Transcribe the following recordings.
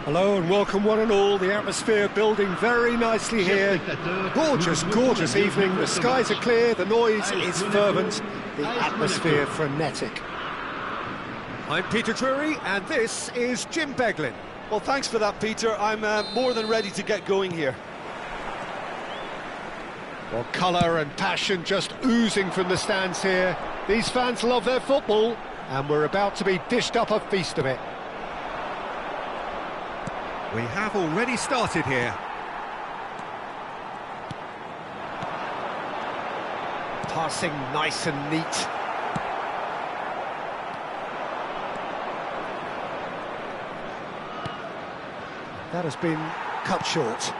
Hello and welcome one and all, the atmosphere building very nicely here. Gorgeous, gorgeous evening, the skies are clear, the noise is fervent, the atmosphere frenetic. I'm Peter Drury and this is Jim Beglin. Well, thanks for that, Peter. I'm more than ready to get going here. Well, colour and passion just oozing from the stands here. These fans love their football and we're about to be dished up a feast of it. We have already started here. Passing nice and neat. That has been cut short.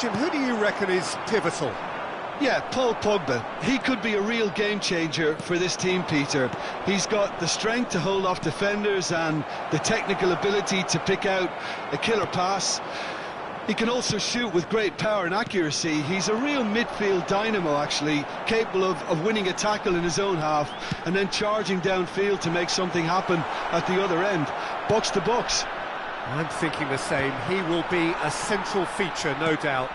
Jim, who do you reckon is pivotal? Yeah, Paul Pogba. He could be a real game changer for this team, Peter. He's got the strength to hold off defenders and the technical ability to pick out a killer pass. He can also shoot with great power and accuracy. He's a real midfield dynamo, actually, capable of winning a tackle in his own half and then charging downfield to make something happen at the other end. Box to box. I'm thinking the same. He will be a central feature, no doubt.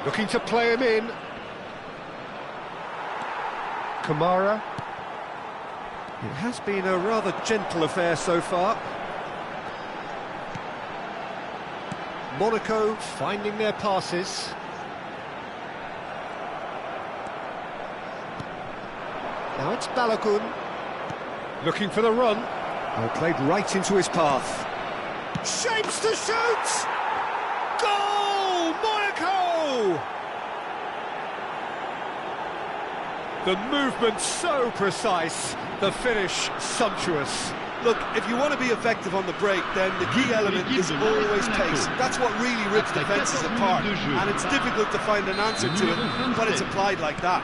Looking to play him in. Kamara. It has been a rather gentle affair so far. Monaco finding their passes. Now it's Balogun. Looking for the run. Well, played right into his path. Shapes to shoot! Goal! Monaco! The movement so precise, the finish sumptuous. Look, if you want to be effective on the break, then the key element is always pace. That's what really rips defences apart, and it's difficult to find an answer to it when it's applied like that.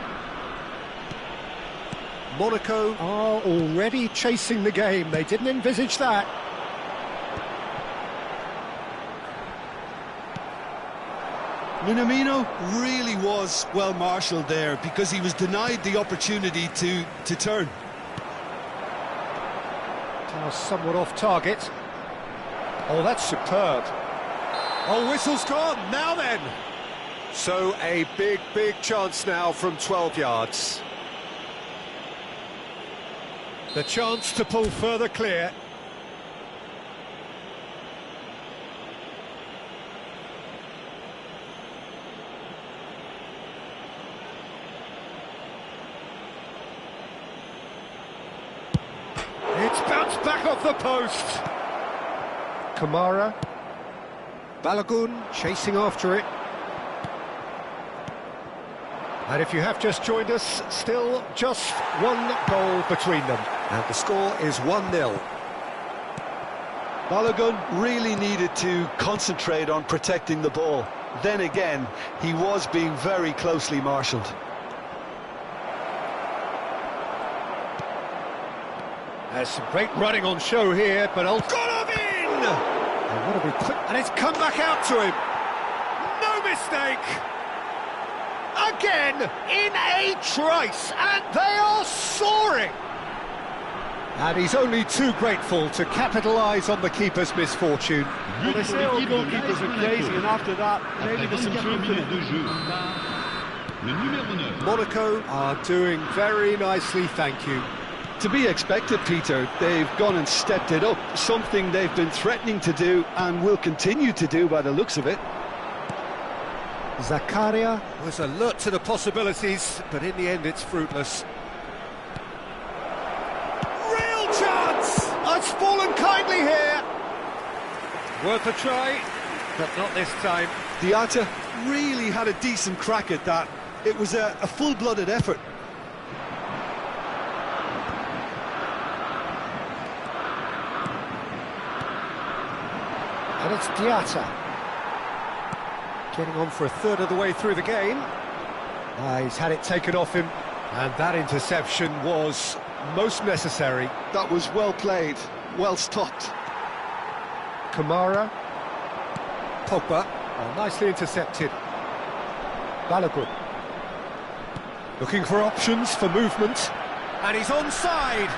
Monaco are already chasing the game. They didn't envisage that. Minamino really was well marshalled there because he was denied the opportunity to turn. Now somewhat off target. Oh, that's superb. Oh, whistle's gone, now then! So a big chance now from 12 yards. The chance to pull further clear. It's bounced back off the post. Kamara. Balogun chasing after it. And if you have just joined us, still just one goal between them. And the score is 1-0. Balogun really needed to concentrate on protecting the ball. Then again, he was being very closely marshalled. There's some great running on show here, but Golovin! And what a big clip, and it's come back out to him. No mistake! Again, in a trice, and they are soaring! And he's only too grateful to capitalise on the keeper's misfortune. Well, they say all goalkeepers are crazy, and after that, maybe there's some truth in it. Monaco are doing very nicely, thank you. To be expected, Peter. They've gone and stepped it up, something they've been threatening to do and will continue to do by the looks of it. Zakaria was alert to the possibilities, but in the end it's fruitless. Real chance! It's fallen kindly here. Worth a try, but not this time. Diatta really had a decent crack at that. It was a full-blooded effort. And it's Diatta. Getting on for a third of the way through the game. He's had it taken off him, and that interception was most necessary. That was well played, well stopped. Kamara. Pogba. Oh, nicely intercepted. Balogun. Looking for options for movement. And he's onside.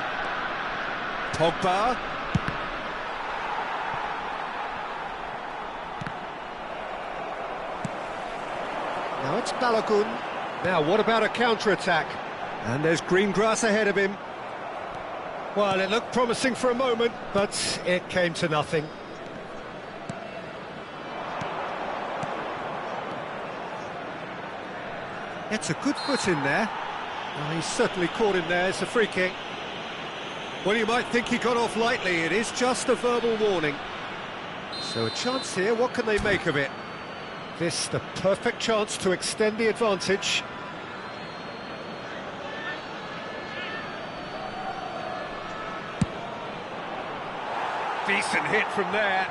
Pogba. Now it's Balogun. Now what about a counter-attack? And there's green grass ahead of him. Well, it looked promising for a moment, but it came to nothing. It's a good foot in there. Well, he's certainly caught him there. It's a free kick. Well, you might think he got off lightly. It is just a verbal warning. So a chance here. What can they make of it? This the perfect chance to extend the advantage. Decent hit from there.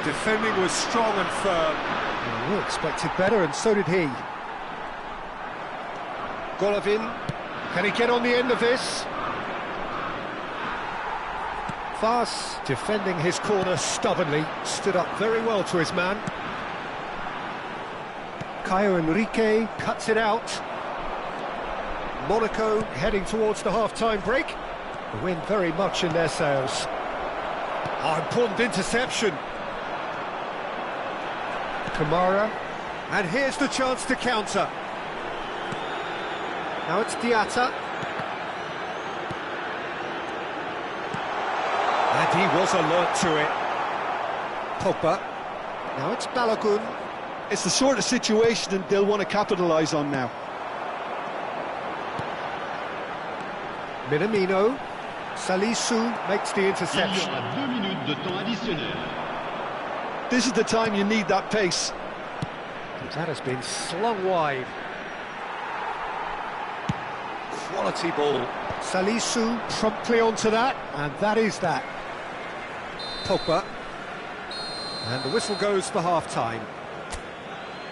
Defending was strong and firm. Well, we expected better, and so did he. Golovin, can he get on the end of this? Fas, defending his corner stubbornly, stood up very well to his man. Caio Henrique cuts it out. Monaco heading towards the half-time break. The wind very much in their sails. Oh, important interception. Kamara, and here's the chance to counter. Now it's Diatta. And he was alert to it. Pogba. Now it's Balogun. It's the sort of situation that they'll want to capitalise on now. Minamino. Salisu makes the interception. This is the time you need that pace. That has been slung wide. Quality ball. Salisu promptly onto that, and that is that. Pogba. And the whistle goes for half-time.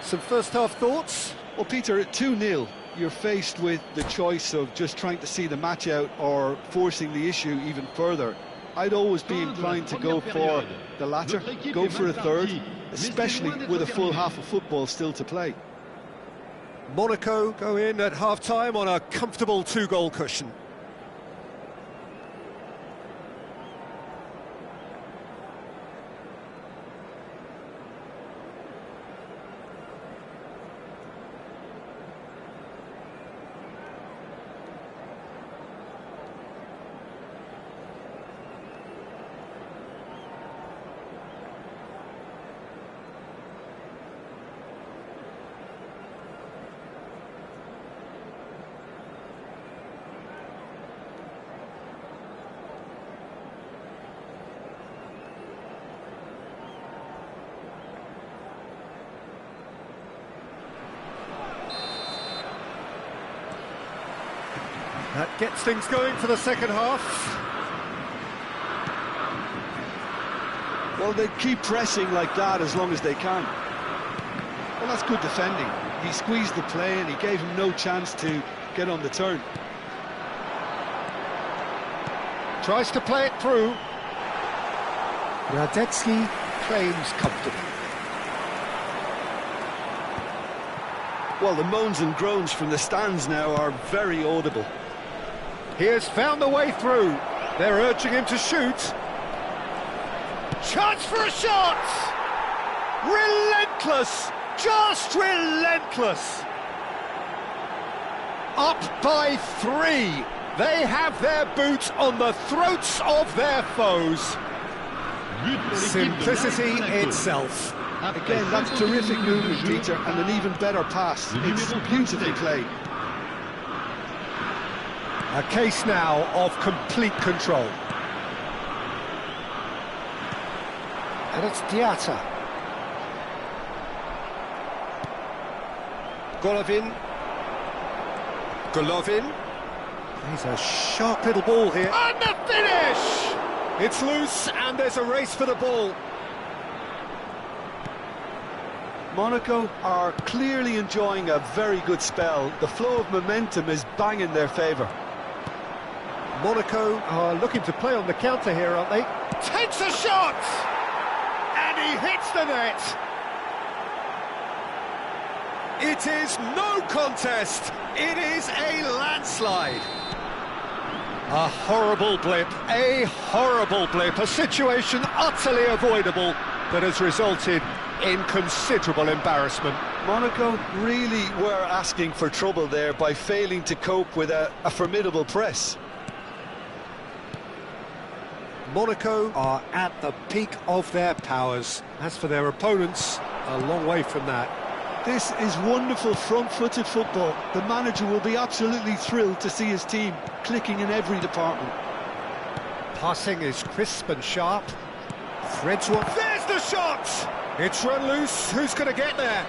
Some first-half thoughts? Well, Peter, at 2-0, you're faced with the choice of just trying to see the match out or forcing the issue even further. I'd always be inclined to go for the latter, go for a third, especially with a full half of football still to play. Monaco go in at half-time on a comfortable 2-goal cushion. That gets things going for the second half. Well, they keep pressing like that as long as they can. Well, that's good defending. He squeezed the play and he gave him no chance to get on the turn. Tries to play it through. Radetzky claims comfortably. Well, the moans and groans from the stands now are very audible. He has found the way through. They're urging him to shoot. Chance for a shot! Relentless! Just relentless! Up by 3. They have their boots on the throats of their foes. Simplicity itself. Again, that's terrific movement, Peter, and an even better pass. It's beautifully played. A case now of complete control. And it's Diatta. Golovin. Golovin. He's a sharp little ball here. And the finish! It's loose and there's a race for the ball. Monaco are clearly enjoying a very good spell. The flow of momentum is bang in their favour. Monaco are looking to play on the counter here, aren't they? Takes a shot! And he hits the net! It is no contest! It is a landslide! A horrible blip, a situation utterly avoidable that has resulted in considerable embarrassment. Monaco really were asking for trouble there by failing to cope with a formidable press. Monaco are at the peak of their powers. As for their opponents, a long way from that. This is wonderful front-footed football. The manager will be absolutely thrilled to see his team clicking in every department. Passing is crisp and sharp. Threads one. There's the shot! It's run loose. Who's going to get there?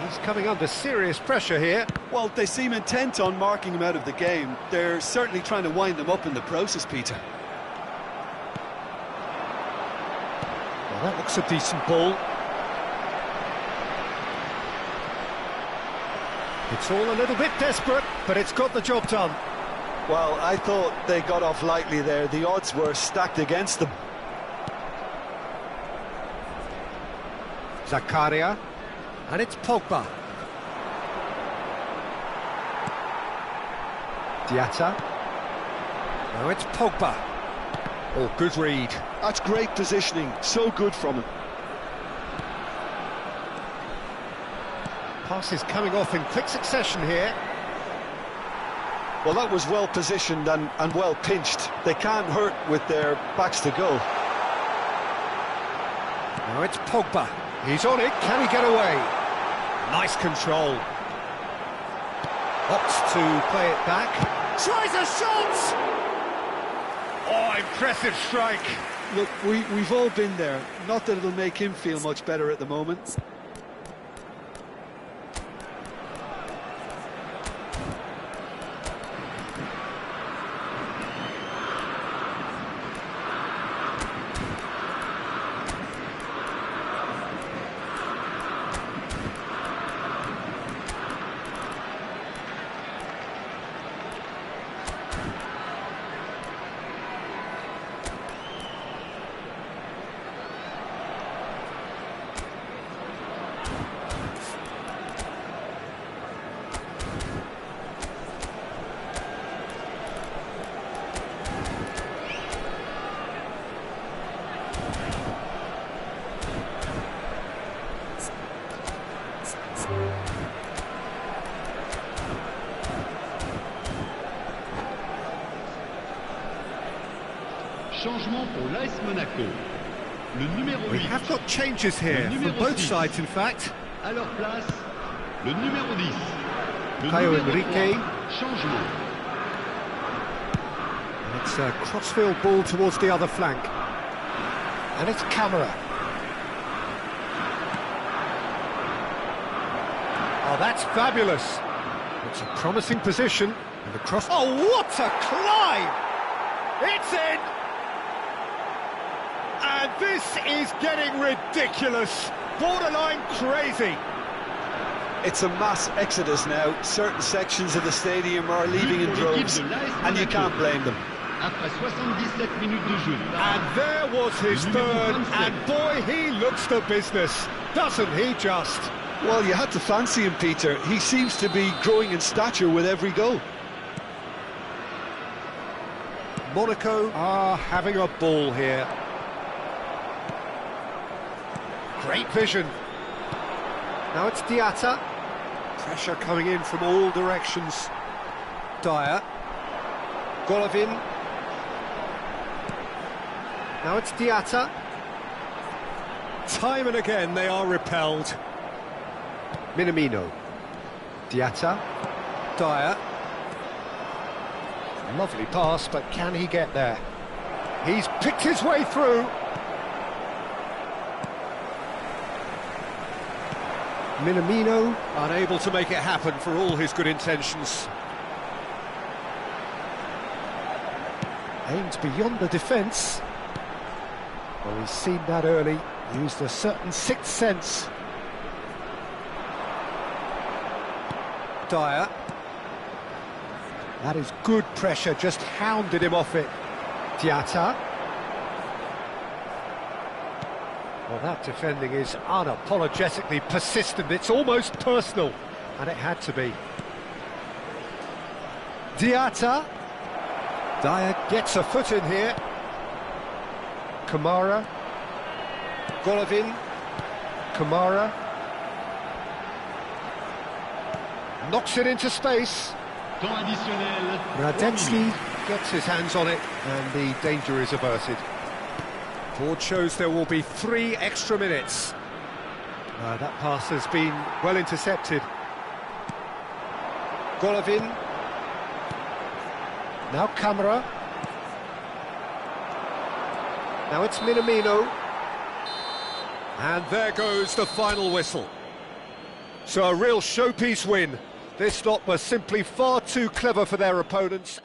He's coming under serious pressure here. Well, they seem intent on marking him out of the game. They're certainly trying to wind them up in the process, Peter. Well, that looks a decent ball. It's all a little bit desperate, but it's got the job done. Well, I thought they got off lightly there. The odds were stacked against them. Zakaria. And it's Pogba. Diatta. Now it's Pogba. Oh, good read. That's great positioning. So good from him. Pass is coming off in quick succession here. Well, that was well positioned and well pinched. They can't hurt with their backs to goal. Now it's Pogba. He's on it. Can he get away? Nice control. Opts to play it back. Tries a shot! Oh, impressive strike. Look, we've all been there. Not that it'll make him feel much better at the moment. Changement pour l'AS Monaco. Le numéro 8. We have got changes here from both sides, in fact. À leur place, le numéro 10. Le Caio numéro Henrique. 3. Changement. It's a crossfield ball towards the other flank. And it's Camera. Oh, that's fabulous. It's a promising position. And the cross... Oh, what a climb! It's in! And this is getting ridiculous. Borderline crazy. It's a mass exodus now. Certain sections of the stadium are leaving in droves, and you can't blame them. Après 77 minutes de jeu. And there was his third, and boy, he looks the business, doesn't he just? Well, you had to fancy him, Peter. He seems to be growing in stature with every goal. Monaco are having a ball here. Great vision. Now it's Diatta. Pressure coming in from all directions. Dyer. Golovin. Now it's Diatta. Time and again they are repelled. Minamino. Diatta. Dyer. Lovely pass, but can he get there? He's picked his way through. Minamino unable to make it happen for all his good intentions. Aimed beyond the defence. Well, he's seen that early, used a certain sixth sense. Dyer. That is good pressure, just hounded him off it. Diatta. Well, that defending is unapologetically persistent, it's almost personal, and it had to be. Diatta. Dyer gets a foot in here. Kamara. Golovin. Kamara. Knocks it into space. Temps additionnel. Radetsky gets his hands on it, and the danger is averted. Board shows there will be 3 extra minutes. That pass has been well intercepted. Golovin. Now Camera. Now it's Minamino. And there goes the final whistle. So a real showpiece win. This lot was simply far too clever for their opponents.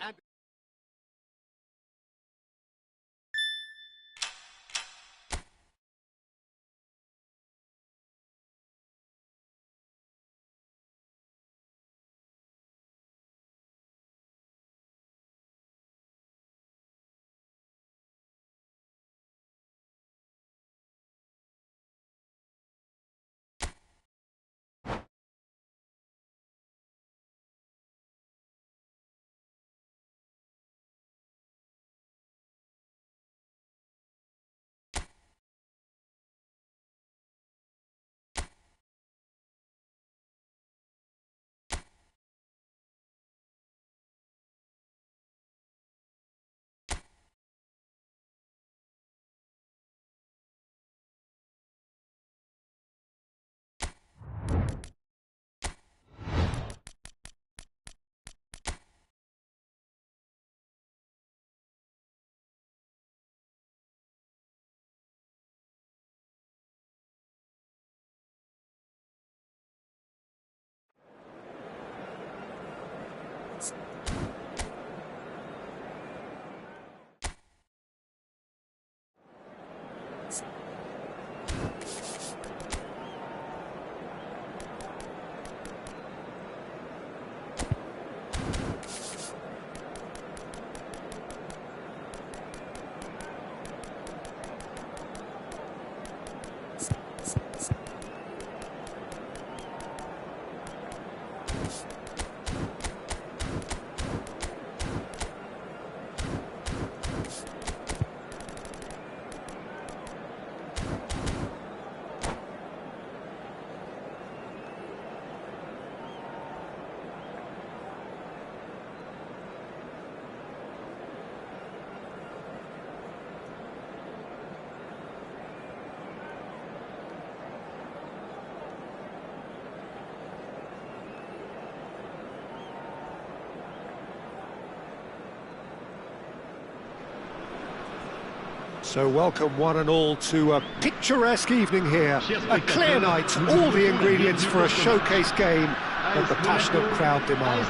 So welcome one and all to a picturesque evening here. A clear night, all the ingredients for a showcase game that the passionate crowd demands.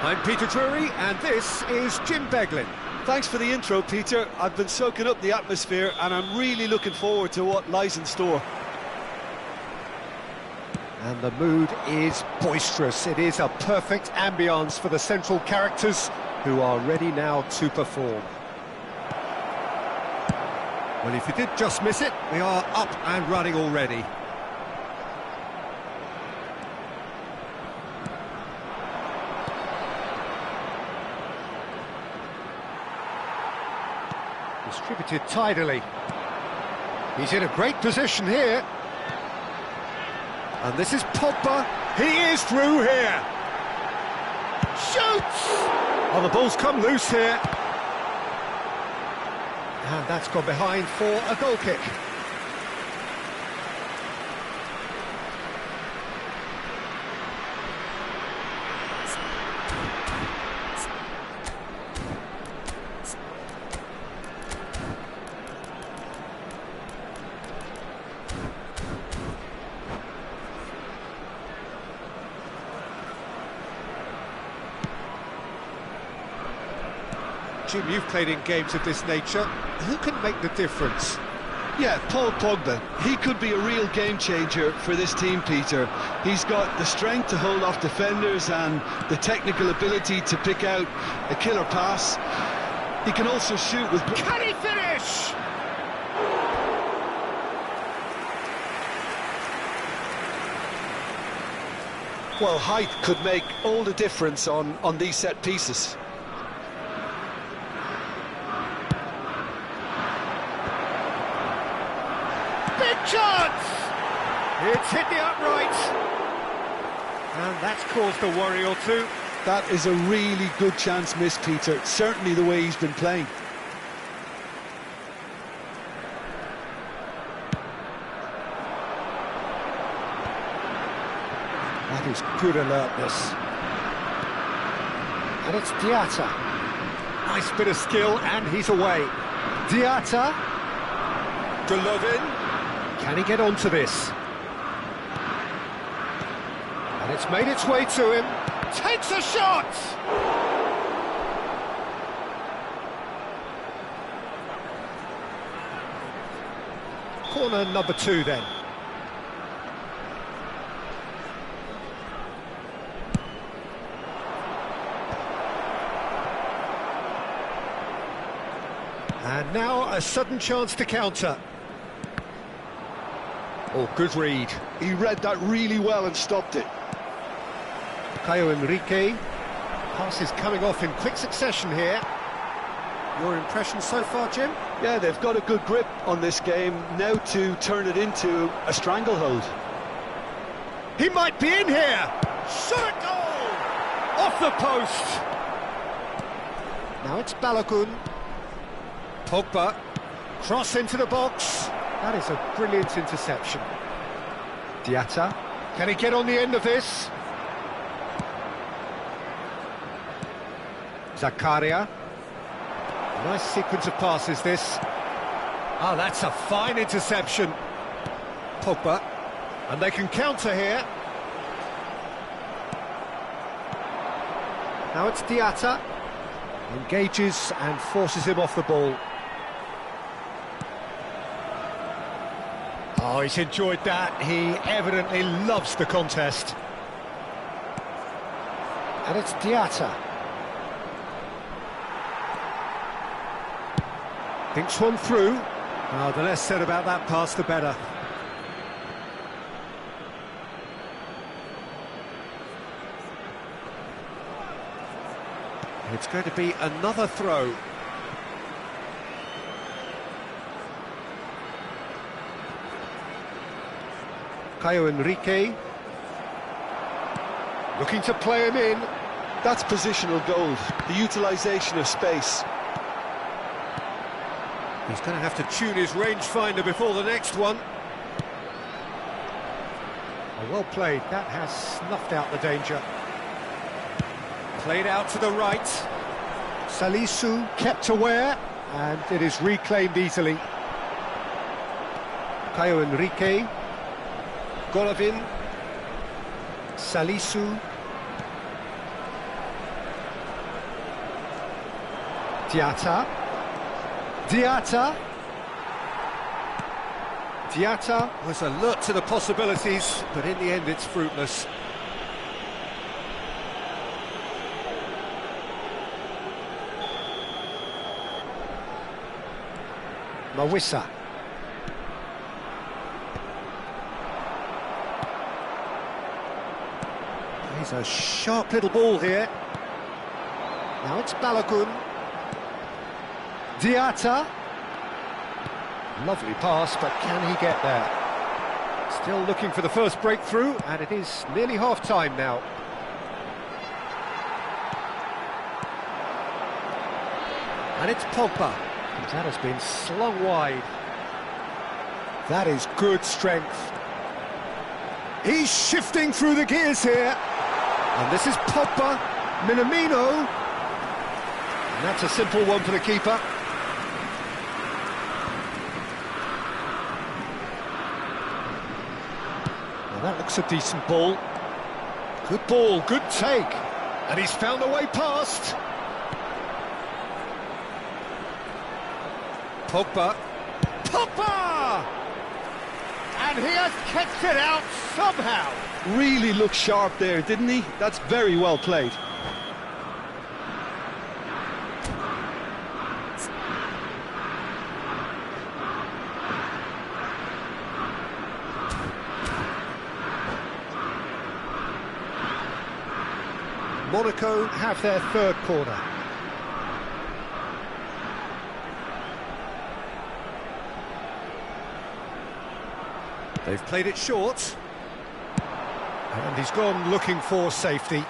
I'm Peter Drury, and this is Jim Beglin. Thanks for the intro, Peter. I've been soaking up the atmosphere and I'm really looking forward to what lies in store. And the mood is boisterous. It is a perfect ambience for the central characters who are ready now to perform. Well, if you did just miss it, we are up and running already. Distributed tidily. He's in a great position here. And this is Pogba. He is through here. Shoots! Oh, the ball's come loose here. And that's gone behind for a goal kick. Jim, you've played in games of this nature. Who can make the difference? Yeah, Paul Pogba. He could be a real game changer for this team, Peter. He's got the strength to hold off defenders and the technical ability to pick out a killer pass. He can also shoot with... Can he finish? Well, height could make all the difference on these set pieces. Big chance! It's hit the upright. And that's caused a worry or two. That is a really good chance missed, Peter. Certainly the way he's been playing. That is good alertness. And it's Diatta. Nice bit of skill, and he's away. Diatta. Golovin. Can he get onto this? And it's made its way to him. Takes a shot! Corner number 2 then. And now a sudden chance to counter. Oh, good read. He read that really well and stopped it. Caio Henrique. Pass is coming off in quick succession here. Your impression so far, Jim? Yeah, they've got a good grip on this game, now to turn it into a stranglehold. He might be in here! Shot goal! Off the post! Now it's Balogun. Pogba. Cross into the box. That is a brilliant interception. Diatta. Can he get on the end of this? Zakaria. Nice sequence of passes, this. Oh, that's a fine interception. Pogba. And they can counter here. Now it's Diatta. Engages and forces him off the ball. Oh, he's enjoyed that. He evidently loves the contest. And it's Diatta. Thinks one through. Oh, the less said about that pass, the better. It's going to be another throw. Caio Henrique. Looking to play him in. That's positional gold, the utilisation of space. He's going to have to tune his rangefinder before the next one. Oh, well played. That has snuffed out the danger. Played out to the right. Salisu kept aware, And it is reclaimed easily. Caio Henrique, Golovin, Salisu, Diatta, Diatta was alert to the possibilities, but in the end it's fruitless. Mawissa. He's a sharp little ball here. Now it's Balogun. Diatta. Lovely pass, but can he get there? Still looking for the first breakthrough, and it is nearly half-time now. And it's Pogba. That has been slung wide. That is good strength. He's shifting through the gears here. And this is Pogba, Minamino. And that's a simple one for the keeper. Now that looks a decent ball. Good ball, good take. And he's found a way past. Pogba. Pogba! And he has kept it out somehow. Really looked sharp there, didn't he? That's very well played. Monaco have their third corner. They've played it short. And he's gone looking for safety.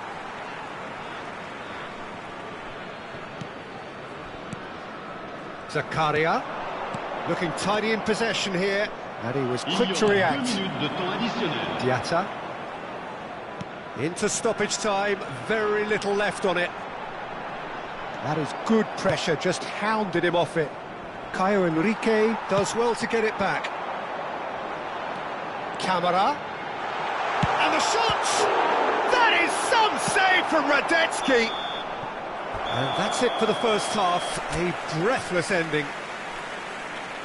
Zakaria, looking tidy in possession here. And he was quick to react. Diatta. Into stoppage time, very little left on it. That is good pressure, just hounded him off it. Caio Henrique does well to get it back. Camara. And the shot! That is some save from Radetzky! And that's it for the first half, a breathless ending.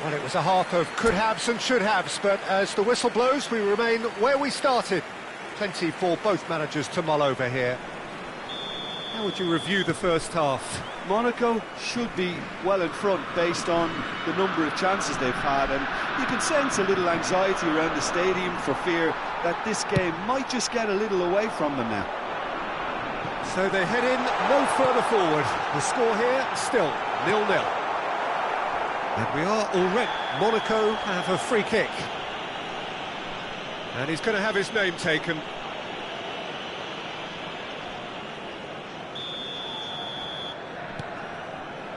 Well, it was a half of could-haves and should-haves, but as the whistle blows, we remain where we started. Plenty for both managers to mull over here. How would you review the first half? Monaco should be well in front based on the number of chances they've had, and you can sense a little anxiety around the stadium for fear that this game might just get a little away from them now. So they head in no further forward. The score here still 0-0. And we are already. Monaco have a free kick. And he's going to have his name taken.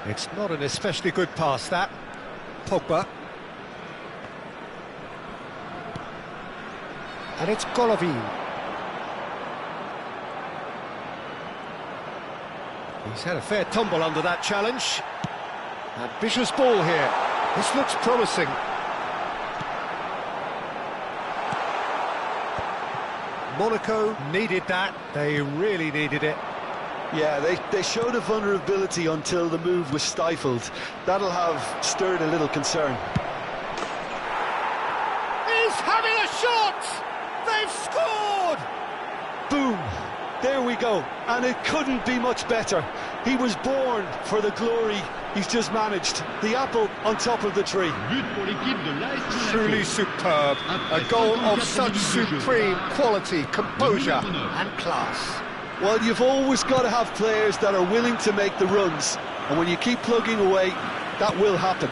It's not an especially good pass, that. Pogba. And it's Golovin. He's had a fair tumble under that challenge. Ambitious ball here. This looks promising. Monaco needed that. They really needed it. Yeah, they showed a vulnerability until the move was stifled. That'll have stirred a little concern. He's having a shot! They've scored! Boom! There we go. And it couldn't be much better. He was born for the glory he's just managed. The apple on top of the tree. Truly superb. A goal of such supreme quality, composure and class. Well, you've always got to have players that are willing to make the runs. And when you keep plugging away, that will happen.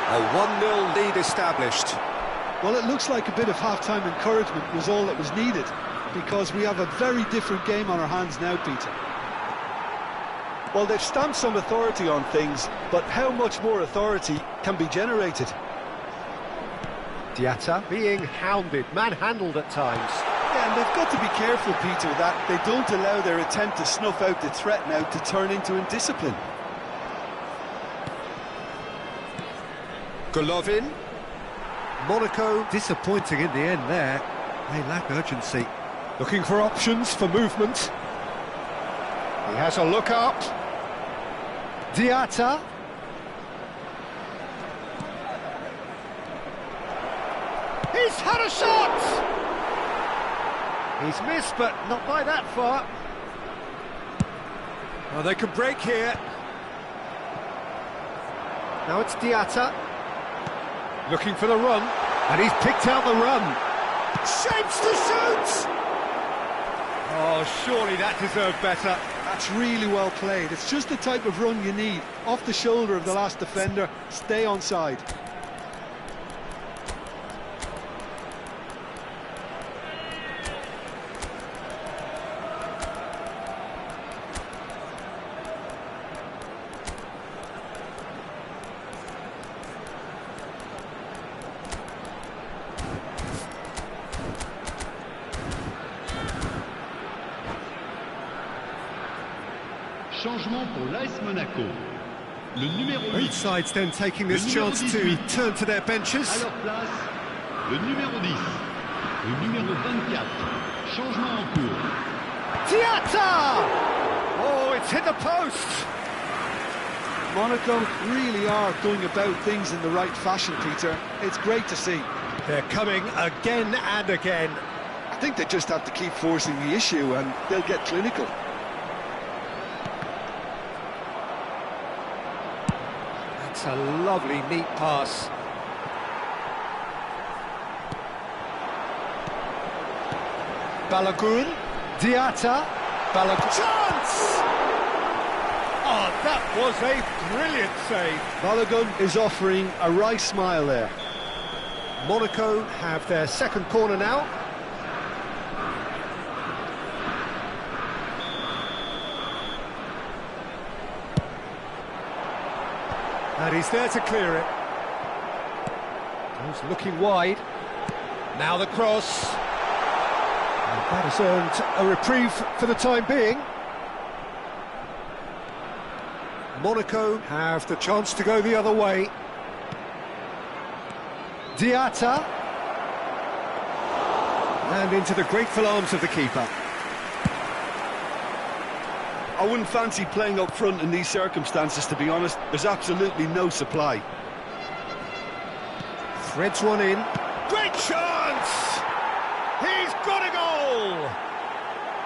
A 1-0 lead established. Well, it looks like a bit of half-time encouragement was all that was needed, because we have a very different game on our hands now, Peter. Well, they've stamped some authority on things, but how much more authority can be generated? Diatta being hounded, manhandled at times. Yeah, and they've got to be careful, Peter, that they don't allow their attempt to snuff out the threat now to turn into indiscipline. Golovin. Monaco. Disappointing in the end there. They lack urgency. Looking for options for movement. He has a look up. Diatta. He's had a shot! He's missed, but not by that far. Well, they can break here. Now it's Diatta. Looking for the run. And he's picked out the run. Shapes to shoot! Oh, surely that deserved better. That's really well played. It's just the type of run you need. Off the shoulder of the last defender, stay onside. Changement pour l'AS Monaco. Le numéro 8. Both sides then taking this chance to turn to their À benches. leur place, le numéro 10. Le numéro 24. Changement en cours. Diatta! Oh, it's hit the post. Monaco really are going about things in the right fashion, Peter. It's great to see. They're coming again and again. I think they just have to keep forcing the issue and they'll get clinical. It's a lovely, neat pass. Balogun, Diatta, Balogun. Chance! Oh, that was a brilliant save. Balogun is offering a wry smile there. Monaco have their second corner now. And he's there to clear it. He's looking wide. Now the cross. And that has earned a reprieve for the time being. Monaco have the chance to go the other way. Diatta. And into the grateful arms of the keeper. I wouldn't fancy playing up front in these circumstances, to be honest. There's absolutely no supply. Threads one in. Great chance! He's got a goal!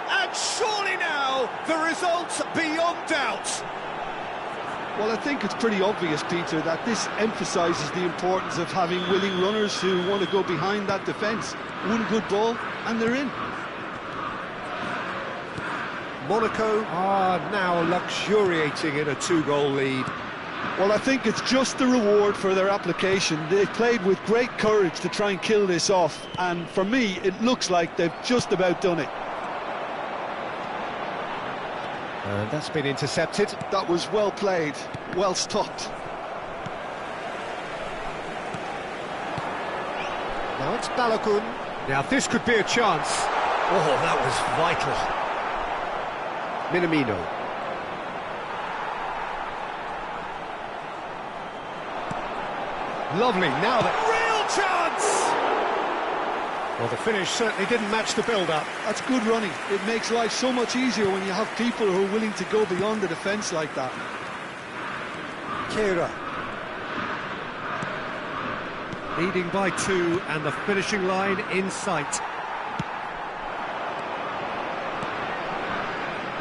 And surely now, the result's beyond doubt. Well, I think it's pretty obvious, Peter, that this emphasises the importance of having willing runners who want to go behind that defence. One good ball, and they're in. Monaco are now luxuriating in a two-goal lead. Well, I think it's just the reward for their application. They've played with great courage to try and kill this off, and for me, it looks like they've just about done it. And that's been intercepted. That was well played, well stopped. Now it's Balogun. Now this could be a chance. Oh, that was vital. Minamino. Lovely, now the real chance! Well, the finish certainly didn't match the build-up. That's good running. It makes life so much easier when you have people who are willing to go beyond the defence like that. Kehrer. Leading by 2 and the finishing line in sight.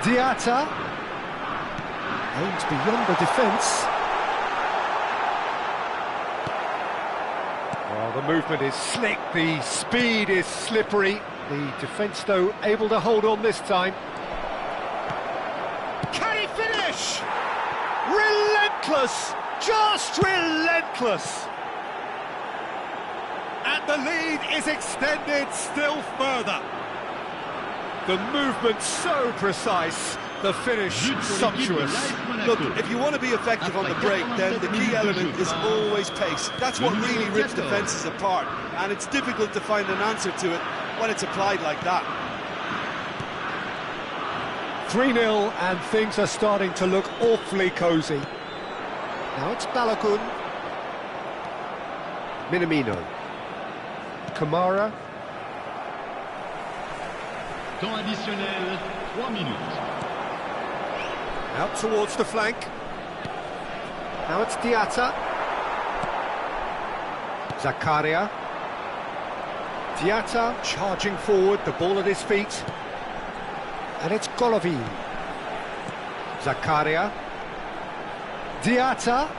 Diatta. Aims beyond the defence. Well, the movement is slick, the speed is slippery. The defence, though, able to hold on this time. Can he finish? Relentless! Just relentless! And the lead is extended still further. The movement so precise, the finish sumptuous. Look, if you want to be effective on the break, then the key element is always pace. That's what really rips defences apart, and it's difficult to find an answer to it when it's applied like that. 3-0 and things are starting to look awfully cosy. Now it's Balogun. Minamino. Kamara. Temps additionnel, 3 minutes. Out towards the flank. Now it's Diatta. Zakaria. Diatta charging forward, the ball at his feet. And it's Golovin. Zakaria. Diatta.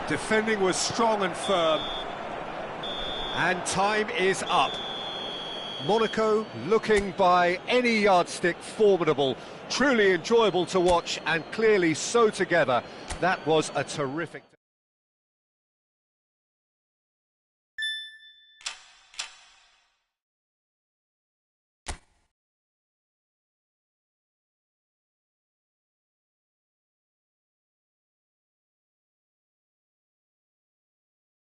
Defending was strong and firm. And time is up. Monaco looking by any yardstick formidable, truly enjoyable to watch and clearly so together. That was a terrific...